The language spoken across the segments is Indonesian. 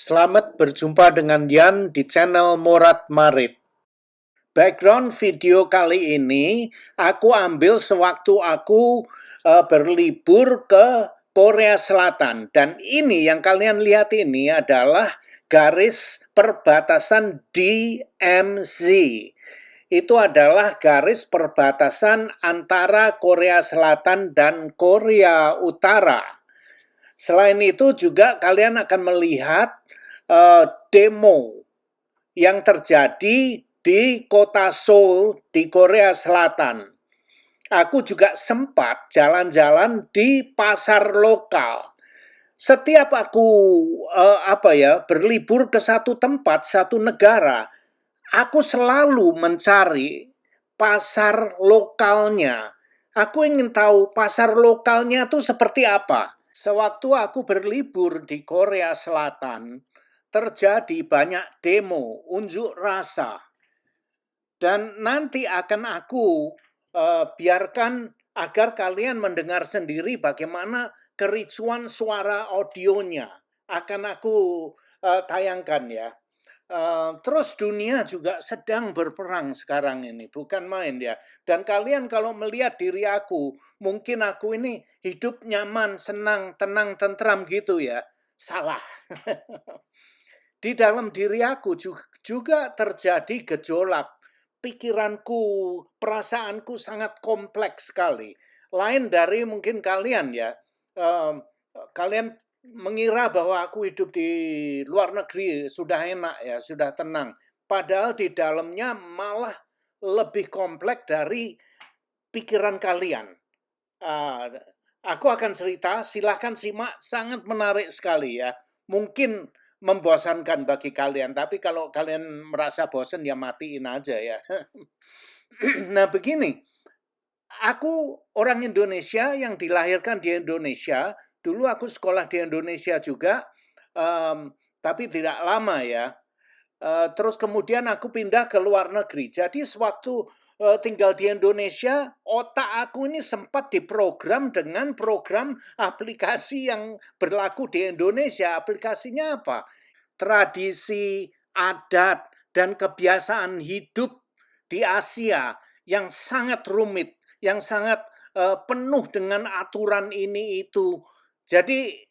Selamat berjumpa dengan Yan di channel Morat Marit. Background video kali ini aku ambil sewaktu aku berlibur ke Korea Selatan. Dan ini yang kalian lihat ini adalah garis perbatasan DMZ. Itu adalah garis perbatasan antara Korea Selatan dan Korea Utara. Selain itu juga kalian akan melihat demo yang terjadi di kota Seoul di Korea Selatan. Aku juga sempat jalan-jalan di pasar lokal. Setiap aku berlibur ke satu tempat, satu negara, aku selalu mencari pasar lokalnya. Aku ingin tahu pasar lokalnya itu seperti apa. Sewaktu aku berlibur di Korea Selatan, terjadi banyak demo, unjuk rasa. Dan nanti akan aku biarkan agar kalian mendengar sendiri bagaimana kericuan suara audionya. Akan aku tayangkan ya. Terus dunia juga sedang berperang sekarang ini, bukan main ya. Dan kalian kalau melihat diri aku, mungkin aku ini hidup nyaman, senang, tenang, tentram gitu ya. Salah. Di dalam diri aku juga terjadi gejolak. Pikiranku, perasaanku sangat kompleks sekali. Lain dari mungkin kalian ya. Kalian mengira bahwa aku hidup di luar negeri sudah enak ya, sudah tenang. Padahal di dalamnya malah lebih kompleks dari pikiran kalian. Aku akan cerita, silahkan simak, sangat menarik sekali ya. Mungkin membosankan bagi kalian, tapi kalau kalian merasa bosan ya matiin aja ya. Nah begini, aku orang Indonesia yang dilahirkan di Indonesia. Dulu aku sekolah di Indonesia juga, tapi tidak lama ya. Terus kemudian aku pindah ke luar negeri. Jadi sewaktu tinggal di Indonesia, otak aku ini sempat diprogram dengan program aplikasi yang berlaku di Indonesia. Aplikasinya apa? Tradisi, adat, dan kebiasaan hidup di Asia yang sangat rumit, yang sangat penuh dengan aturan ini itu. Jadi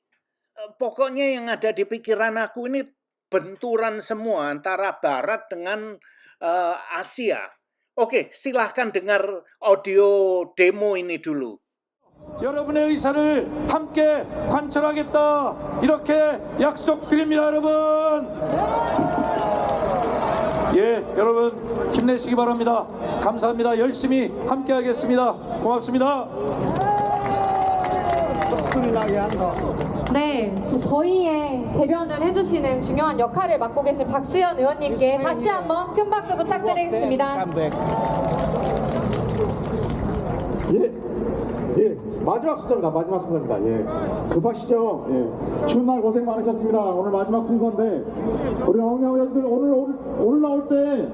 pokoknya yang ada di pikiran aku ini benturan semua antara Barat dengan Asia. Oke, silahkan dengar audio demo ini dulu. 여러분의 의사를 함께 관철하겠다 이렇게 약속드립니다 여러분. 예, 여러분 힘내시기 바랍니다. 감사합니다. 열심히 함께 하겠습니다. 고맙습니다. 소리 나게 한다. 네, 저희의 대변을 해주시는 중요한 역할을 맡고 계신 박수현 의원님께 다시 한번 큰 박수 부탁드리겠습니다. 예, 마지막 순서입니다. 마지막 순서입니다. 예, 급하시죠? 예, 추운 날 고생 많으셨습니다. 오늘 마지막 순서인데 우리 어머니들 오늘 나올 때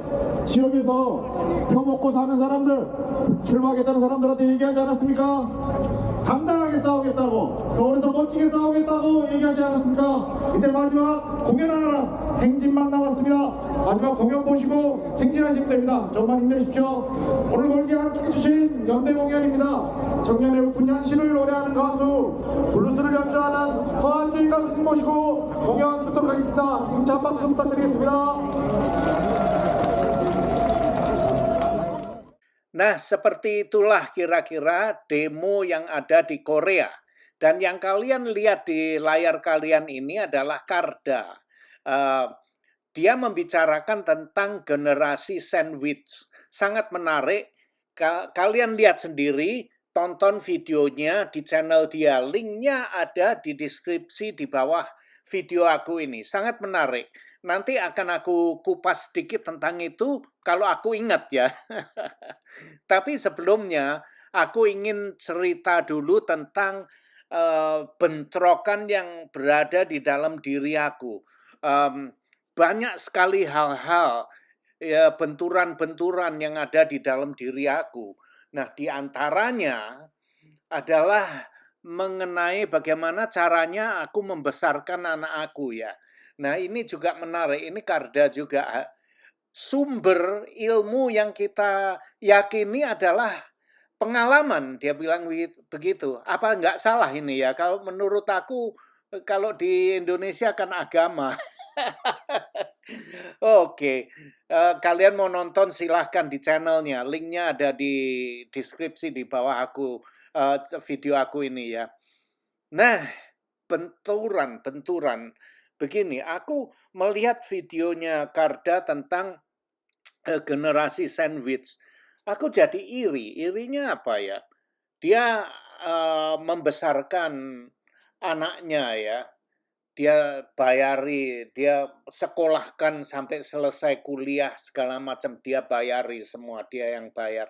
지역에서 혀 먹고 사는 사람들, 출마하겠다는 사람들한테 얘기하지 않았습니까? 당당하게 싸우겠다고, 서울에서 멋지게 싸우겠다고 얘기하지 않았습니까? 이제 마지막 공연하느라 행진만 남았습니다. 마지막 공연 보시고 행진하시면 됩니다. 좀만 힘내십시오. 오늘 걸게 함께 해주신 연대공연입니다. 청년의 분연시를 노래하는 가수, 블루스를 연주하는 허한진 가수님 모시고 공연 듣도록 하겠습니다. 힘찬 박수 부탁드리겠습니다. Nah, seperti itulah kira-kira demo yang ada di Korea. Dan yang kalian lihat di layar kalian ini adalah Karda. Dia membicarakan tentang generasi sandwich. Sangat menarik. Kalian lihat sendiri, tonton videonya di channel dia. Linknya ada di deskripsi di bawah video aku ini. Sangat menarik. Nanti akan aku kupas sedikit tentang itu kalau aku ingat ya. Tapi sebelumnya aku ingin cerita dulu tentang bentrokan yang berada di dalam diri aku. Banyak sekali hal-hal, ya, benturan-benturan yang ada di dalam diri aku. Nah, di antaranya adalah mengenai bagaimana caranya aku membesarkan anak aku ya. Nah, ini juga menarik. Ini Karda juga sumber ilmu yang kita yakini adalah pengalaman. Dia bilang begitu. Apa nggak salah ini ya? Kalau menurut aku, kalau di Indonesia kan agama. Oke, kalian mau nonton silahkan di channelnya. Linknya ada di deskripsi di bawah video aku ini ya. Nah, benturan. Begini, aku melihat videonya Karda tentang generasi sandwich. Aku jadi iri. Irinya apa ya? Dia membesarkan anaknya ya. Dia bayari, dia sekolahkan sampai selesai kuliah segala macam, dia bayari semua, dia yang bayar.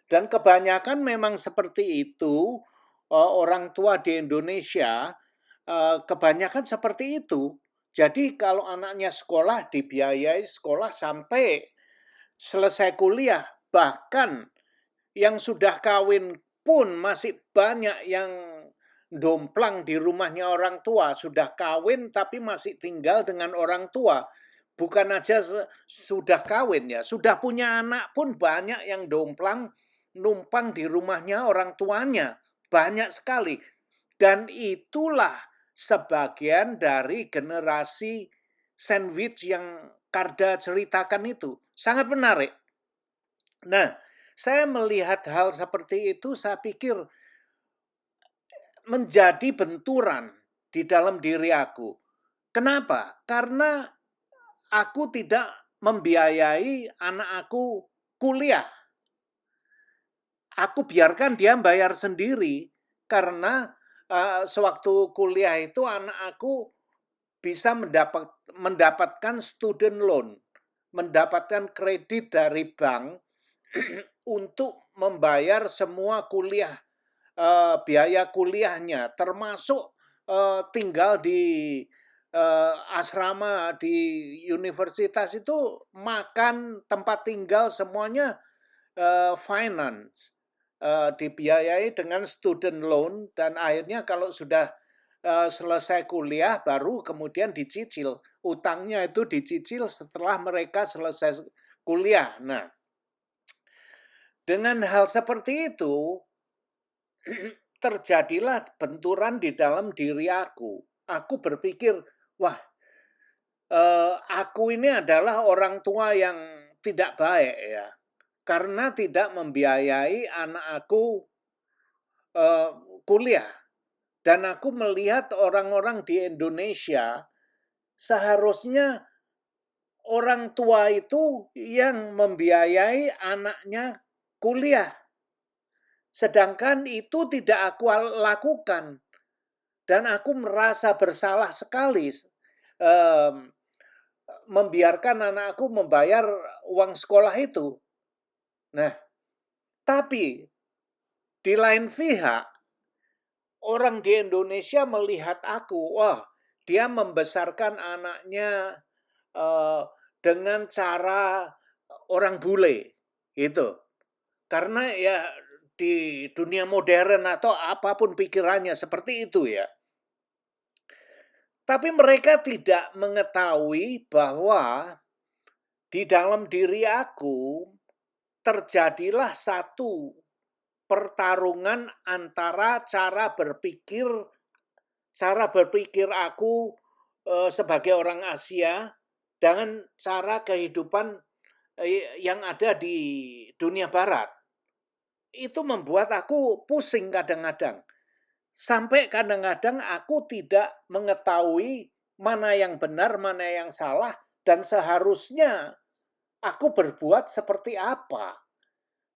Dan kebanyakan memang seperti itu, orang tua di Indonesia kebanyakan seperti itu. Jadi kalau anaknya sekolah, dibiayai sekolah sampai selesai kuliah, bahkan yang sudah kawin pun masih banyak yang domplang di rumahnya orang tua, sudah kawin tapi masih tinggal dengan orang tua. Bukan aja sudah kawin ya, sudah punya anak pun banyak yang domplang numpang di rumahnya orang tuanya. Banyak sekali. Dan itulah sebagian dari generasi sandwich yang Karda ceritakan itu. Sangat menarik. Nah, saya melihat hal seperti itu, saya pikir menjadi benturan di dalam diri aku. Kenapa? Karena aku tidak membiayai anak aku kuliah. Aku biarkan dia bayar sendiri karena sewaktu kuliah itu anak aku bisa mendapatkan student loan, mendapatkan kredit dari bank untuk membayar semua kuliah, biaya kuliahnya, termasuk tinggal di asrama di universitas itu, makan, tempat tinggal, semuanya finance, dibiayai dengan student loan, dan akhirnya kalau sudah selesai kuliah baru kemudian dicicil. Utangnya itu dicicil setelah mereka selesai kuliah. Nah, dengan hal seperti itu, terjadilah benturan di dalam diri aku. Aku berpikir, wah, aku ini adalah orang tua yang tidak baik ya. Karena tidak membiayai anak aku kuliah. Dan aku melihat orang-orang di Indonesia, seharusnya orang tua itu yang membiayai anaknya kuliah. Sedangkan itu tidak aku lakukan. Dan aku merasa bersalah sekali membiarkan anakku membayar uang sekolah itu. Nah, tapi di lain pihak, orang di Indonesia melihat aku, wah, dia membesarkan anaknya dengan cara orang bule, gitu. Karena ya di dunia modern atau apapun pikirannya seperti itu ya. Tapi mereka tidak mengetahui bahwa di dalam diri aku terjadilah satu pertarungan antara cara berpikir aku sebagai orang Asia dengan cara kehidupan yang ada di dunia Barat. Itu membuat aku pusing kadang-kadang. Sampai kadang-kadang aku tidak mengetahui mana yang benar, mana yang salah, dan seharusnya aku berbuat seperti apa.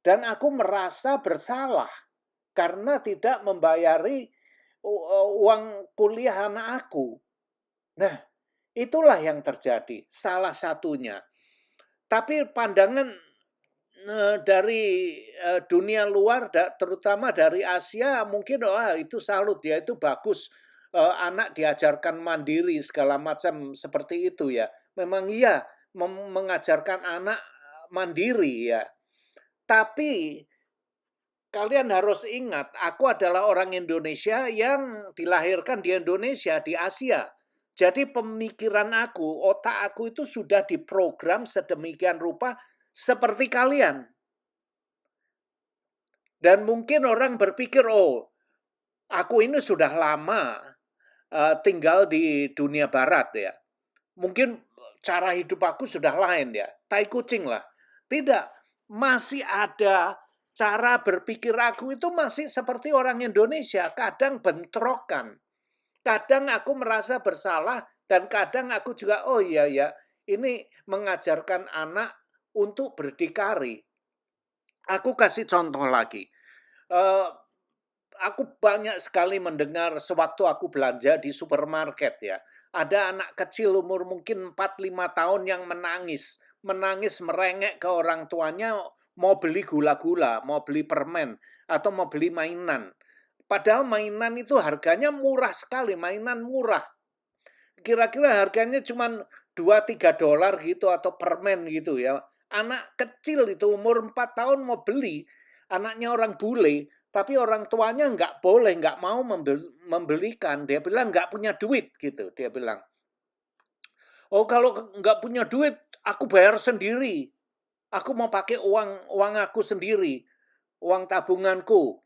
Dan aku merasa bersalah karena tidak membayari uang kuliah anak aku. Nah, itulah yang terjadi, salah satunya. Tapi pandangan dari dunia luar, terutama dari Asia, mungkin itu salut ya, itu bagus, anak diajarkan mandiri segala macam seperti itu ya. Memang iya, mengajarkan anak mandiri ya. Tapi kalian harus ingat, aku adalah orang Indonesia yang dilahirkan di Indonesia, di Asia. Jadi pemikiran aku, otak aku itu sudah diprogram sedemikian rupa seperti kalian. Dan mungkin orang berpikir, oh, aku ini sudah lama tinggal di dunia barat ya. Mungkin cara hidup aku sudah lain ya, tai kucing lah. Tidak, masih ada cara berpikir aku itu masih seperti orang Indonesia, kadang bentrokan. Kadang aku merasa bersalah dan kadang aku juga, oh iya ya, ini mengajarkan anak untuk berdikari. Aku kasih contoh lagi. Eh, aku banyak sekali mendengar sewaktu aku belanja di supermarket ya. Ada anak kecil umur mungkin 4-5 tahun yang menangis. Menangis merengek ke orang tuanya mau beli gula-gula, mau beli permen, atau mau beli mainan. Padahal mainan itu harganya murah sekali, mainan murah. Kira-kira harganya cuma 2-3 dolar gitu atau permen gitu ya. Anak kecil itu umur 4 tahun mau beli, anaknya orang bule, tapi orang tuanya nggak boleh, nggak mau membelikan. Dia bilang nggak punya duit gitu, dia bilang. Oh kalau nggak punya duit, aku bayar sendiri. Aku mau pakai uang aku sendiri, uang tabunganku.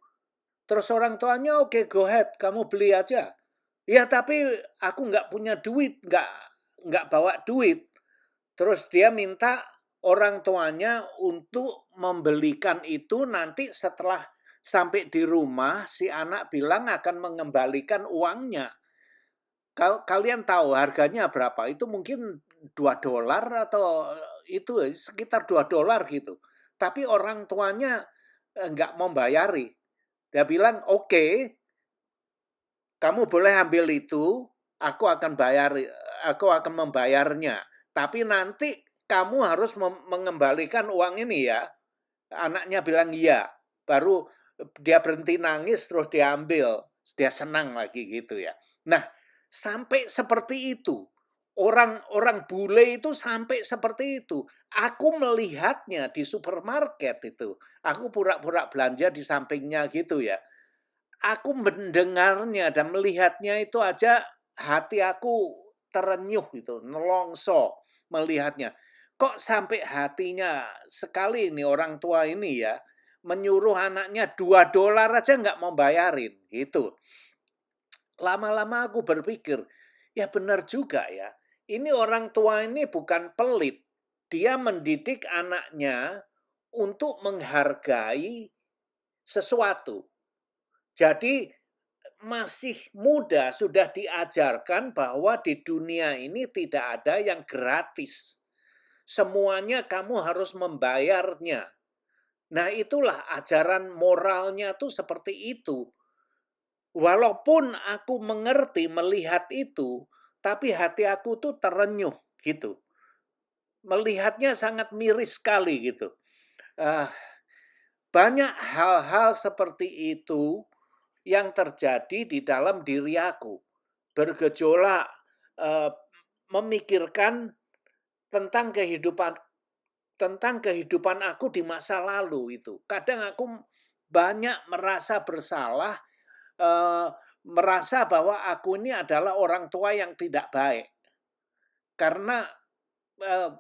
Terus orang tuanya, oke, go ahead, kamu beli aja. Ya tapi aku nggak punya duit, nggak bawa duit. Terus dia minta orang tuanya untuk membelikan itu nanti setelah sampai di rumah si anak bilang akan mengembalikan uangnya. Kalian tahu harganya berapa? Itu mungkin 2 dolar atau itu sekitar 2 dolar gitu. Tapi orang tuanya nggak mau bayari. Dia bilang, oke, kamu boleh ambil itu, aku akan membayarnya. Tapi nanti kamu harus mengembalikan uang ini ya. Anaknya bilang iya. Baru dia berhenti nangis terus dia ambil. Dia senang lagi gitu ya. Nah, sampai seperti itu. Orang bule itu sampai seperti itu. Aku melihatnya di supermarket itu. Aku pura-pura belanja di sampingnya gitu ya. Aku mendengarnya dan melihatnya itu aja hati aku terenyuh gitu, nelongso melihatnya. Kok sampai hatinya sekali ini orang tua ini ya, menyuruh anaknya 2 dolar aja nggak mau bayarin gitu. Lama-lama aku berpikir, ya benar juga ya. Ini orang tua ini bukan pelit. Dia mendidik anaknya untuk menghargai sesuatu. Jadi masih muda sudah diajarkan bahwa di dunia ini tidak ada yang gratis. Semuanya kamu harus membayarnya. Nah, itulah ajaran moralnya tuh seperti itu. Walaupun aku mengerti melihat itu, tapi hati aku tuh terenyuh gitu. Melihatnya sangat miris sekali gitu. Uh, banyak hal-hal seperti itu yang terjadi di dalam diri aku. Bergejolak, eh, memikirkan tentang kehidupan aku di masa lalu itu. Kadang aku banyak merasa bersalah, eh, merasa bahwa aku ini adalah orang tua yang tidak baik. Karena eh,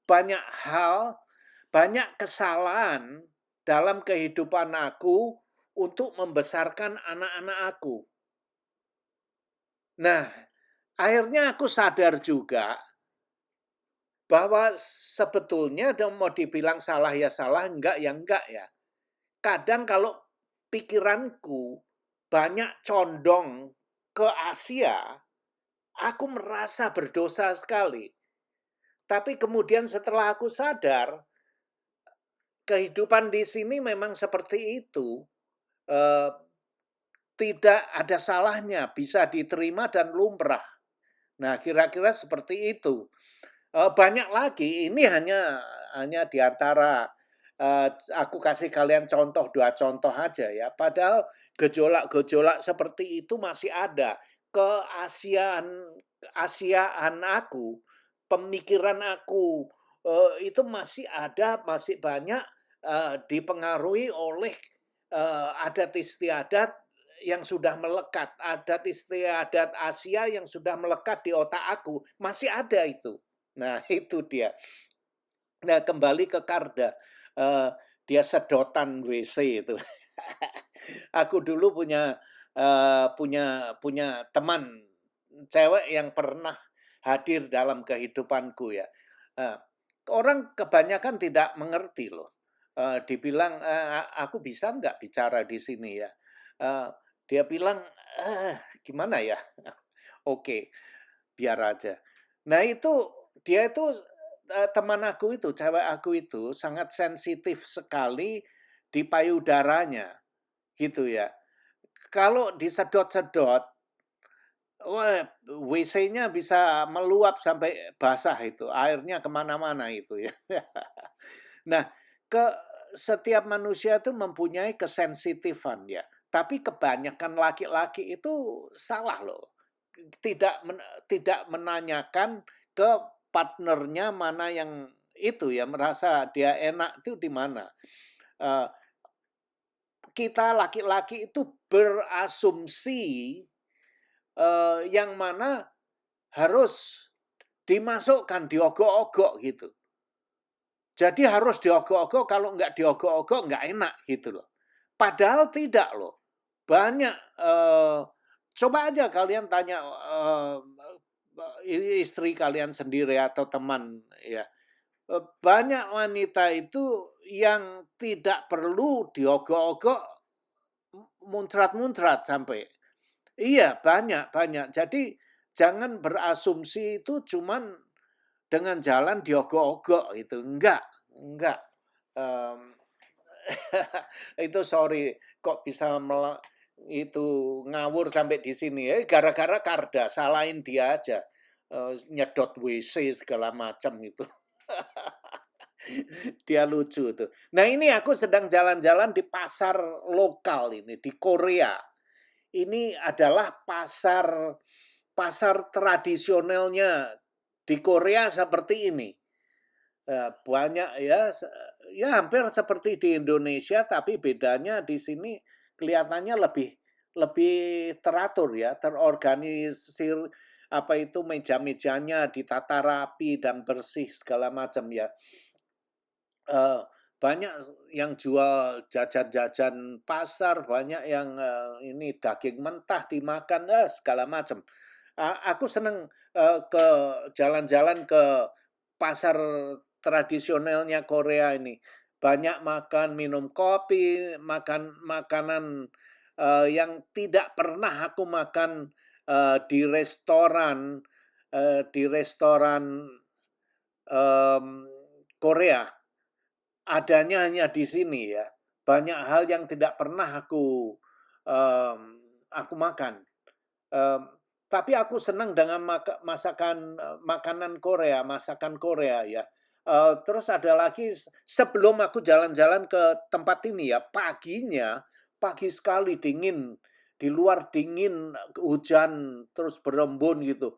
banyak hal, banyak kesalahan dalam kehidupan aku untuk membesarkan anak-anak aku. Nah, akhirnya aku sadar juga bahwa sebetulnya mau dibilang salah ya salah, enggak ya enggak ya. Kadang kalau pikiranku banyak condong ke Asia, aku merasa berdosa sekali. Tapi kemudian setelah aku sadar, kehidupan di sini memang seperti itu. Eh, tidak ada salahnya, bisa diterima dan lumrah. Nah, kira-kira seperti itu. Banyak lagi, ini hanya di antara aku kasih kalian contoh, 2 contoh aja ya. Padahal gejolak-gejolak seperti itu masih ada. Keasiaan aku, pemikiran aku, itu masih ada, masih banyak dipengaruhi oleh adat istiadat yang sudah melekat, adat istiadat Asia yang sudah melekat di otak aku, masih ada itu. Nah, itu dia. Nah, kembali ke Karda, dia sedotan WC itu. Aku dulu punya teman cewek yang pernah hadir dalam kehidupanku ya. Eee, Orang kebanyakan tidak mengerti loh. Dibilang, "Aku bisa nggak bicara di sini ya?" Eee, Dia bilang, gimana ya?" Oke, biar aja. Nah dia itu, teman aku itu, cewek aku itu sangat sensitif sekali di payudaranya, gitu ya. Kalau disedot-sedot, wah WC-nya bisa meluap sampai basah itu, airnya kemana mana itu ya. Nah, ke setiap manusia itu mempunyai kesensitifan ya, tapi kebanyakan laki-laki itu salah loh. Tidak menanyakan ke partnernya mana yang itu ya, merasa dia enak itu di mana. Eee, kita laki-laki itu berasumsi, yang mana harus dimasukkan, diogok-ogok gitu. Jadi harus diogok-ogok, kalau nggak diogok-ogok nggak enak gitu loh. Padahal tidak loh. Banyak, coba aja kalian tanya, istri kalian sendiri atau teman ya, banyak wanita itu yang tidak perlu diogok-ogok, muncrat-muncrat sampai. Iya, banyak banyak. Jadi jangan berasumsi itu cuman dengan jalan diogok-ogok itu, enggak, mmm, itu sorry kok bisa itu ngawur sampai di sini, gara-gara Karda, salahin dia aja, nyedot WC segala macam itu. Dia lucu tuh. Nah ini aku sedang jalan-jalan di pasar lokal ini, di Korea. Ini adalah pasar pasar tradisionalnya di Korea seperti ini. Banyak ya, ya hampir seperti di Indonesia, tapi bedanya di sini kelihatannya lebih lebih teratur ya, terorganisir, apa itu, meja-mejanya ditata rapi dan bersih segala macam ya. Eee, Banyak yang jual jajan-jajan pasar, banyak yang, ini daging mentah dimakan, segala macam. Aku seneng, ke jalan-jalan ke pasar tradisionalnya Korea ini. Banyak makan, minum kopi, makan makanan, yang tidak pernah aku makan, di restoran, Korea. Adanya hanya di sini ya. Banyak hal yang tidak pernah aku makan. Mmm, tapi aku senang dengan makanan Korea, masakan Korea ya. Terus ada lagi sebelum aku jalan-jalan ke tempat ini ya, paginya, pagi sekali dingin, di luar dingin, hujan, terus berembun gitu.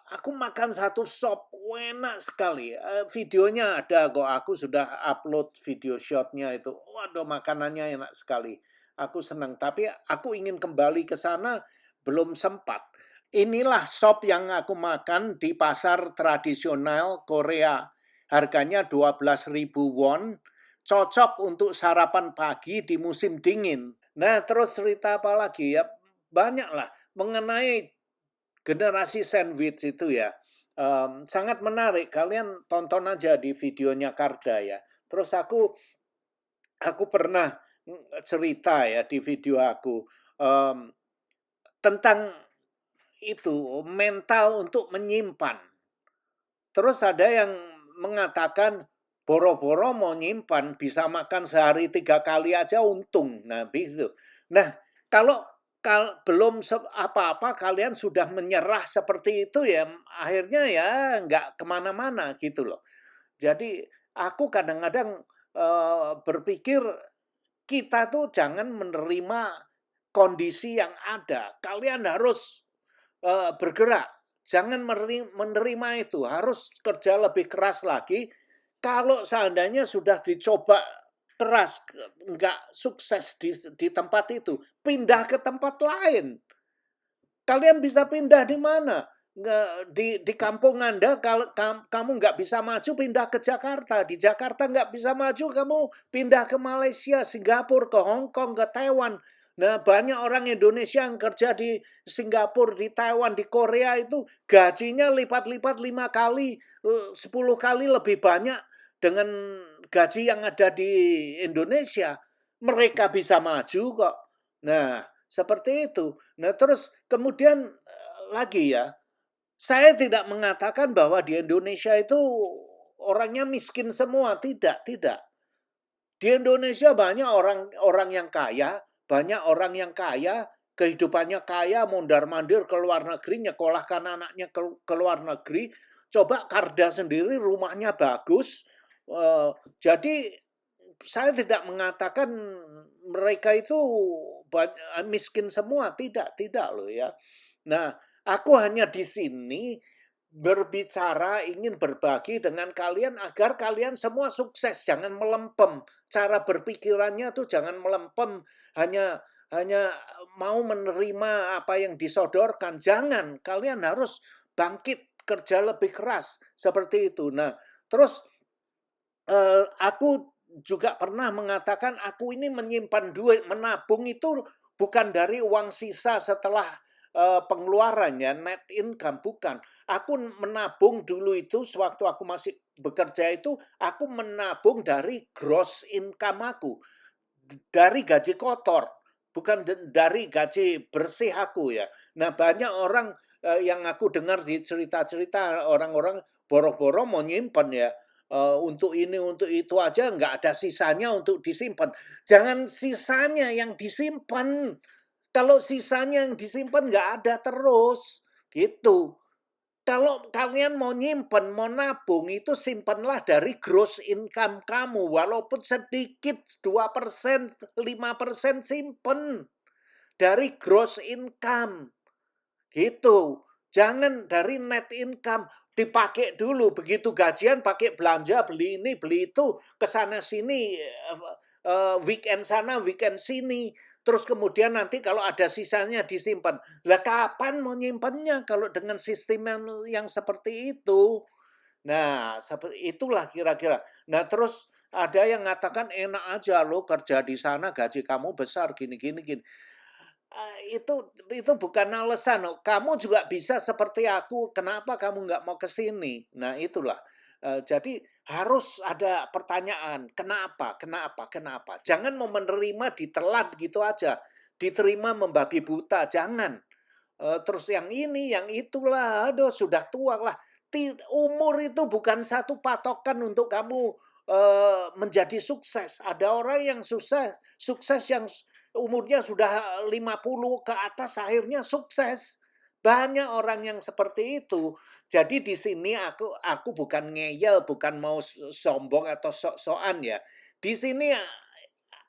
Aku makan satu sop, enak sekali, videonya ada kok, aku sudah upload video shot-nya itu. Waduh makanannya enak sekali, aku senang. Tapi aku ingin kembali ke sana, belum sempat. Inilah sop yang aku makan di pasar tradisional Korea. Harganya 12.000 won, cocok untuk sarapan pagi di musim dingin. Nah, terus cerita apa lagi ya? Banyaklah mengenai generasi sandwich itu ya, sangat menarik. Kalian tonton aja di videonya Karda ya. Terus aku pernah cerita ya di video aku, tentang itu, mental untuk menyimpan. Terus ada yang mengatakan, boro-boro mau nyimpan, bisa makan sehari 3 kali aja untung. Nah, begitu. Nah, kalau belum apa-apa kalian sudah menyerah seperti itu ya, akhirnya ya nggak kemana-mana gitu loh. Jadi aku kadang-kadang, berpikir kita tuh jangan menerima kondisi yang ada. Kalian harus, bergerak, jangan menerima itu, harus kerja lebih keras lagi. Kalau seandainya sudah dicoba keras, nggak sukses di tempat itu, pindah ke tempat lain. Kalian bisa pindah di mana? Di kampung Anda, kalau kamu nggak bisa maju, pindah ke Jakarta. Di Jakarta nggak bisa maju, kamu pindah ke Malaysia, Singapura, ke Hong Kong, ke Taiwan. Nah, banyak orang Indonesia yang kerja di Singapura, di Taiwan, di Korea itu gajinya lipat-lipat 5 kali, 10 kali lebih banyak dengan gaji yang ada di Indonesia. Mereka bisa maju kok. Nah, seperti itu. Nah, terus kemudian lagi ya, saya tidak mengatakan bahwa di Indonesia itu orangnya miskin semua, tidak, tidak. Di Indonesia banyak orang yang kaya, banyak orang yang kaya, kehidupannya kaya, mondar-mandir ke luar negeri, nyekolahkan anaknya ke luar negeri. Coba Karda sendiri rumahnya bagus. Jadi saya tidak mengatakan mereka itu miskin semua, tidak, tidak loh ya. Nah, aku hanya di sini berbicara, ingin berbagi dengan kalian agar kalian semua sukses, jangan melempem. Cara berpikirannya tuh jangan melempem, hanya hanya mau menerima apa yang disodorkan. Jangan, kalian harus bangkit, kerja lebih keras seperti itu. Nah, terus aku juga pernah mengatakan aku ini menyimpan duit, menabung itu bukan dari uang sisa setelah pengeluarannya, net income, bukan. Aku menabung dulu itu sewaktu aku masih bekerja itu, aku menabung dari gross income aku, dari gaji kotor, bukan dari gaji bersih aku ya. Nah, banyak orang yang aku dengar di cerita-cerita orang-orang boro-boro mau nyimpen ya. Untuk ini, untuk itu aja nggak ada sisanya untuk disimpan. Jangan sisanya yang disimpan. Kalau sisanya yang disimpan nggak ada terus, gitu. Kalau kalian mau nyimpen, mau nabung, itu simpanlah dari gross income kamu. Walaupun sedikit, 2%, 5% simpen. Dari gross income. Gitu. Jangan dari net income. Dipakai dulu, begitu gajian pakai belanja, beli ini, beli itu, ke sana sini, weekend sana, weekend sini. Terus kemudian nanti kalau ada sisanya disimpan. Lah kapan mau nyimpannya kalau dengan sistem yang seperti itu? Nah, seperti itulah kira-kira. Nah, terus ada yang mengatakan enak aja lo kerja di sana, gaji kamu besar, gini, gini, gini. Itu bukan alasan. Kamu juga bisa seperti aku. Kenapa kamu nggak mau ke sini? Nah, itulah. Jadi harus ada pertanyaan. Kenapa? Kenapa? Kenapa? Jangan mau menerima ditelan gitu aja. Diterima membabi buta. Jangan. Terus yang ini, yang itulah. Aduh, sudah tua lah. Umur itu bukan satu patokan untuk kamu menjadi sukses. Ada orang yang sukses yang umurnya sudah 50 ke atas akhirnya sukses. Banyak orang yang seperti itu. Jadi di sini aku bukan ngeyel, bukan mau sombong atau sok-sokan ya. Di sini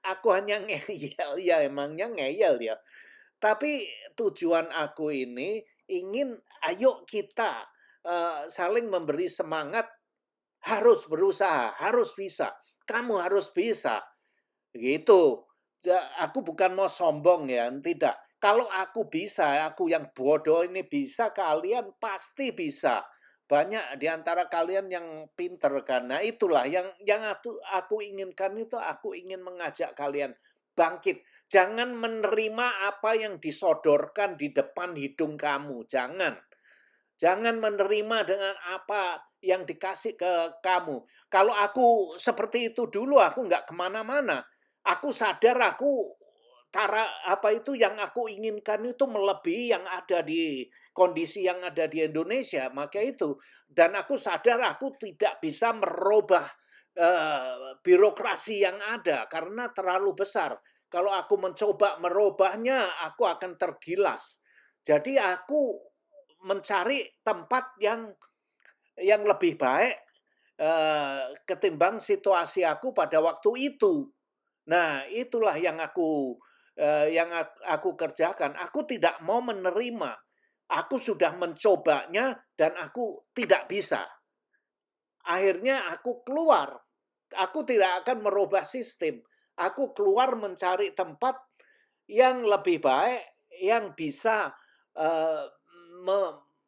aku hanya ngeyel, ya emangnya ngeyel ya. Tapi tujuan aku ini ingin ayo kita saling memberi semangat, harus berusaha, harus bisa. Kamu harus bisa. Gitu. Aku bukan mau sombong ya, tidak. Kalau aku bisa, aku yang bodoh ini bisa, kalian pasti bisa. Banyak di antara kalian yang pinter kan. Nah, itulah yang aku inginkan itu, aku ingin mengajak kalian bangkit. Jangan menerima apa yang disodorkan di depan hidung kamu. Jangan. Jangan menerima dengan apa yang dikasih ke kamu. Kalau aku seperti itu dulu, aku nggak kemana-mana. Aku sadar apa itu yang aku inginkan itu melebihi yang ada di kondisi yang ada di Indonesia. Maka itu, dan aku sadar aku tidak bisa merubah birokrasi yang ada karena terlalu besar. Kalau aku mencoba merubahnya, aku akan tergilas. Jadi aku mencari tempat yang lebih baik ketimbang situasi aku pada waktu itu. Nah, itulah yang aku kerjakan. Aku tidak mau menerima. Aku sudah mencobanya dan aku tidak bisa. Akhirnya aku keluar. Aku tidak akan merubah sistem. Aku keluar mencari tempat yang lebih baik, yang bisa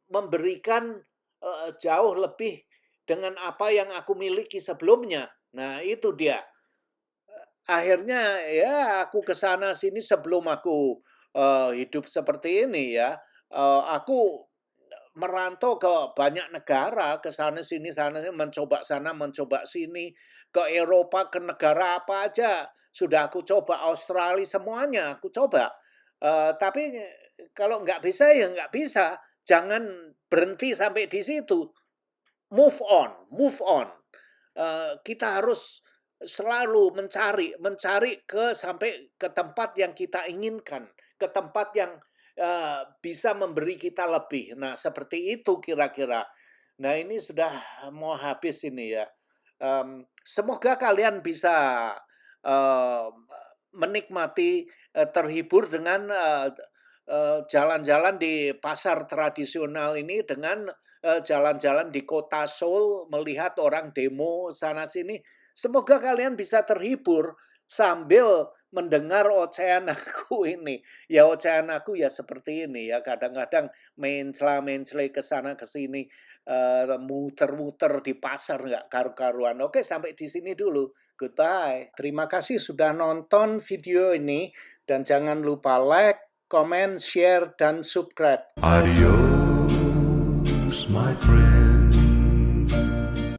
memberikan jauh lebih dengan apa yang aku miliki sebelumnya. Nah, itu dia. Akhirnya ya aku ke sana sini sebelum aku hidup seperti ini ya. Aku merantau ke banyak negara, ke sana sini, mencoba sana, mencoba sini, ke Eropa, ke negara apa aja. Sudah aku coba, Australia, semuanya aku coba. Tapi kalau nggak bisa ya nggak bisa. Jangan berhenti sampai di situ. Move on, move on. Kita harus selalu mencari sampai ke tempat yang kita inginkan, ke tempat yang bisa memberi kita lebih. Nah, seperti itu kira-kira. Nah, ini sudah mau habis ini ya. Semoga kalian bisa menikmati, terhibur dengan jalan-jalan di pasar tradisional ini, dengan jalan-jalan di kota Seoul, melihat orang demo sana-sini. Semoga kalian bisa terhibur sambil mendengar ocehan aku ini. Ya ocehan aku ya seperti ini ya, kadang-kadang mencela-mencela ke sana ke sini, muter-muter di pasar nggak karu-karuan. Oke, sampai di sini dulu. Goodbye. Terima kasih sudah nonton video ini dan jangan lupa like, comment, share, dan subscribe. Adios, my friend.